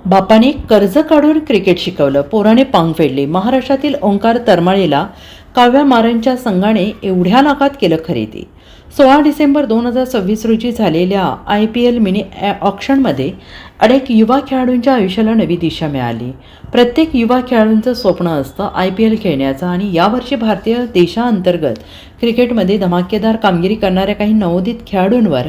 बापाने कर्ज काढून क्रिकेट शिकवलं, पोराने पांग फेडली. महाराष्ट्रातील ओंकार तरमाळेला काव्या मारनच्या संघाने एवढ्या लाखात केलं खरेदी. 16 डिसेंबर 2026 रोजी झालेल्या IPL मिनी ऑक्शनमध्ये अनेक युवा खेळाडूंच्या आयुष्याला नवी दिशा मिळाली. प्रत्येक युवा खेळाडूंचं स्वप्न असतं IPL खेळण्याचं आणि यावर्षी भारतीय देशांतर्गत क्रिकेटमध्ये धमाकेदार कामगिरी करणाऱ्या काही नवोदित खेळाडूंवर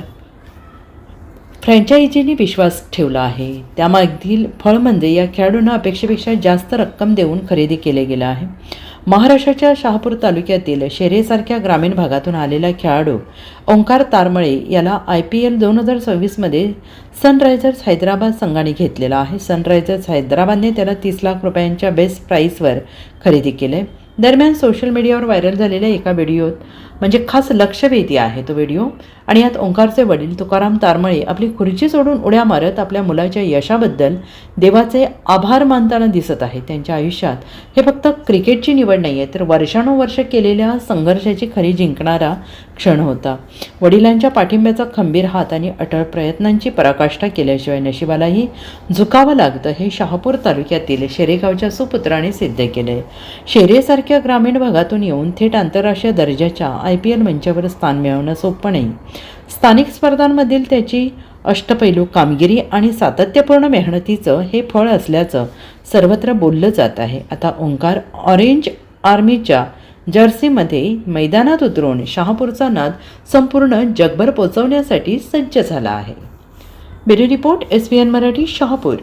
फ्रँचायझीने विश्वास ठेवला आहे. त्यामागील फळ म्हणजे या खेळाडूंना अपेक्षेपेक्षा जास्त रक्कम देऊन खरेदी केले गेलं आहे. महाराष्ट्राच्या शहापूर तालुक्यातील शेरेसारख्या ग्रामीण भागातून आलेला खेळाडू ओंकार तारमळे याला IPL 2026मध्ये सनरायझर्स हैदराबाद संघाने घेतलेला आहे. सनरायझर्स हैदराबादने त्याला 30 लाख रुपयांच्या बेस्ट प्राईसवर खरेदी केले. दरम्यान सोशल मीडियावर व्हायरल झालेल्या एका व्हिडिओत म्हणजे खास लक्षवेधी आहे तो व्हिडिओ, आणि यात ओंकारचे वडील तुकाराम तारमळे आपली खुर्ची सोडून उड्या मारत आपल्या मुलाच्या यशाबद्दल देवाचे आभार मानताना दिसत आहेत. त्यांच्या आयुष्यात हे फक्त क्रिकेटची निवड नाही आहे, तर वर्षानुवर्ष केलेल्या संघर्षाची खरी जिंकणारा क्षण होता. वडिलांच्या पाठिंब्याचा खंबीर हात आणि अटळ प्रयत्नांची पराकाष्ठा केल्याशिवाय नशिबालाही झुकावं लागतं, हे शहापूर तालुक्यातील शेरेगावच्या सुपुत्राने सिद्ध केले. शेरेसारख्या ग्रामीण भागातून येऊन थेट आंतरराष्ट्रीय दर्जाच्या IPL मंचावर स्थान मिळवणं सोपं नाही. स्थानिक स्पर्धांमधील त्याची अष्टपैलू कामगिरी आणि सातत्यपूर्ण मेहनतीचं हे फळ असल्याचं सर्वत्र बोललं जात आहे. आता ओंकार ऑरेंज आर्मीच्या जर्सीमध्ये मैदानात उतरून शहापूरचा नाद संपूर्ण जगभर पोचवण्यासाठी सज्ज झाला आहे. Bureau report SBN Marathi, Shahapur.